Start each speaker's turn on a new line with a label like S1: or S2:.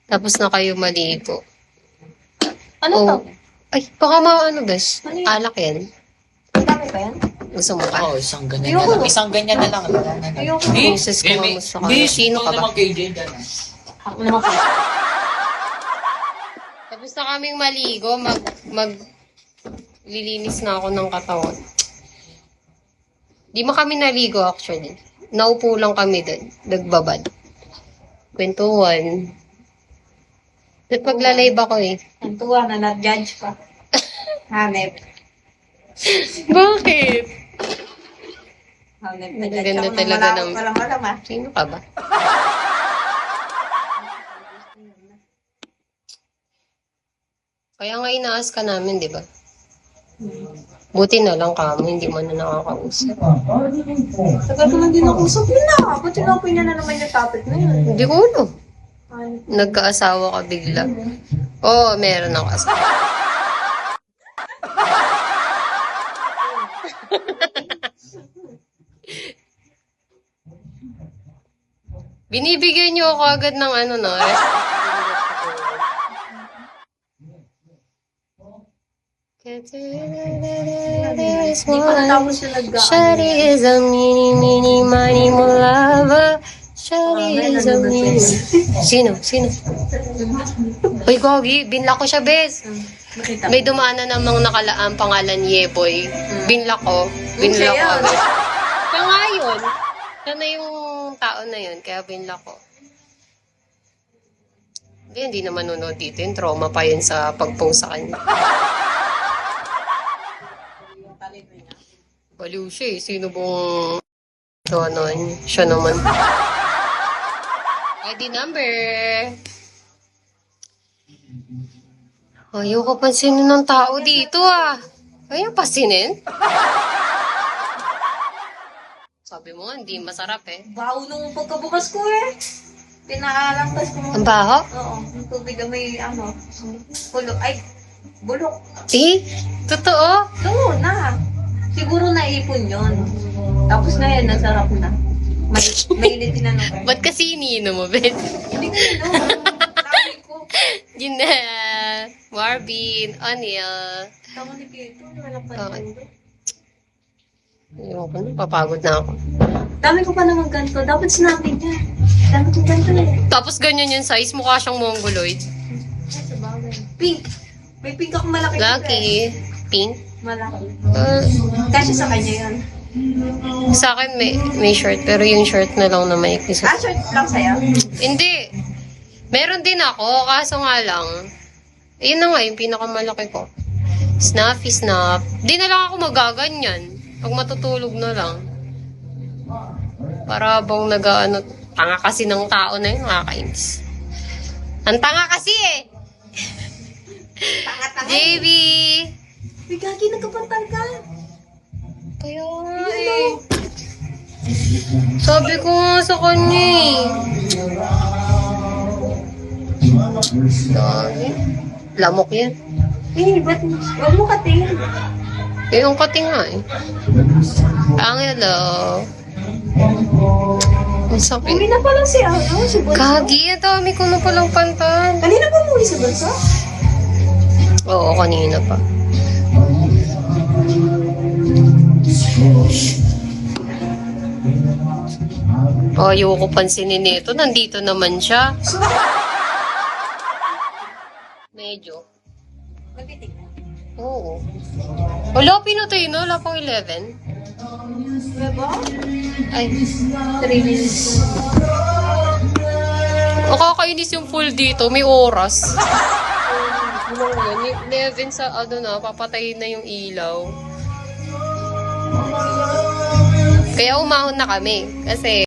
S1: Tapos na kayo maligo.
S2: Ano
S1: Oh.
S2: to?
S1: Ay, baka maano, bes.
S2: Ano yan?
S1: Alak yan.
S2: Dami ba yan?
S1: Gusto mo pa?
S3: Oo, isang ganyan
S2: Ayoko.
S3: na lang. Isang ganyan na lang.
S2: Ayoko.
S1: Boses ko kamusta ka. Sino ka ba?
S3: naman kay Jane dyan.
S2: Ako naman po.
S1: Tapos na kaming maligo, lilinis na ako ng katawan. Di mo kami naligo actually. Naupo lang kami doon. Nagbabad. Kwentuhan. At magla-live ako eh.
S2: Ang tuwa na na-judge pa. Hanep.
S1: Bakit?
S2: Hanep.
S1: Ang
S2: Na-judge
S1: ganda
S2: ako ng
S1: talaga
S2: malawak
S1: ng-
S2: pa lang alam ah.
S1: Sino ka ba? Kaya nga inaas ka namin, di ba? Buti na lang kamo, hindi mo na nakakausap.
S2: Tagal ko lang din ako usap yun na. Ba't tinapin niya na naman yung topic na yun?
S1: Hindi ko alam.
S2: Hanep.
S1: Nagkaasawa ka bigla. Oo, meron ako asawa. Binibigyan niyo ako agad ng ano, no?
S2: Hindi ko natapos yung
S1: Shawty is a mini, mini, money, mo lover. Shawty is a mini. Sino? Sino? Uy, Gogi, binla ko siya, bes.
S2: Makita.
S1: May dumaanan namang nakalaang pangalan Yeboy. Binla ko. Binla
S2: siya
S1: ko
S2: yun.
S1: agad. Siya nga yun. Siya na yung tao na yun, kaya binla ko. Hindi naman nunod dito. Yung trauma pa yun sa pag-post sa kanya. Baliw siya eh. Sino bang ano, siya naman. ID number. Ayaw ka pansinin ng tao dito ah. Ayaw pasinin. Sabi mo nga, hindi masarap eh.
S2: Baho nung pagkabukas ko eh. Pinaalampas ko.
S1: Ang baho?
S2: Oo, yung tubig na may ano, bulok. Ay, bulok.
S1: Eh, totoo?
S2: Oo na. Siguro naipon yun. Tapos ngayon, nasarap na. Mainit din ano.
S1: Ba't kasi iniinom mo, Ben?
S2: Hindi ko yun, sabi ko.
S1: Gina, Marvin, Oniel.
S2: Tama ni Kito, wala pa
S1: Okay.
S2: rin.
S1: Ayoko na, papagod na ako.
S2: Dami ko pa naman ganito. Dapat sinabi niya. Dami ko ganito eh.
S1: Tapos ganyan yung size, mukha siyang mongoloid.
S2: Ay, sa bagay. Pink. May pink akong malaki.
S1: Lucky. Pink.
S2: Malaki.
S1: Uh,
S2: Kasi sa kanya yun.
S1: sa akin may short, pero yung short na lang na may
S2: Ah, short lang sa'yo?
S1: Hindi. Meron din ako, kaso nga lang, yun na nga, yung pinakamalaki ko. Snuffy snuff. Di na lang ako magaganyan. Pag matutulog na lang. Para bang nag-ano, tanga kasi ng tao na yun, nakakainis. Ang tanga kasi eh!
S2: Tanga-tanga.
S1: JB!
S2: Uy, gagi, nagkapantal ka.
S1: Kaya nga eh. Sabi ko nga sa kanya eh. Dami. Lamok yan.
S2: Eh, ba't huwag mo katingin?
S1: Eh, yung kating nga eh. Ang hello. Ang
S2: Uwi
S1: sakit.
S2: na pala si si Bunso.
S1: Kagi, ang dami ko na palang pantan.
S2: Kanina pa umuwi si Bunso?
S1: Oo, kanina pa. Ayoko pansinin nito. Nandito naman siya. Medyo.
S2: Nabitig na.
S1: Oo. Wala, pinatay na. Wala pang 11.
S2: Diba?
S1: Ay,
S2: 3 minutes.
S1: nakakainis yung full dito. May oras. Ano yan? 11 sa ano na, papatayin na yung ilaw. Kaya umahon na kami. Kasi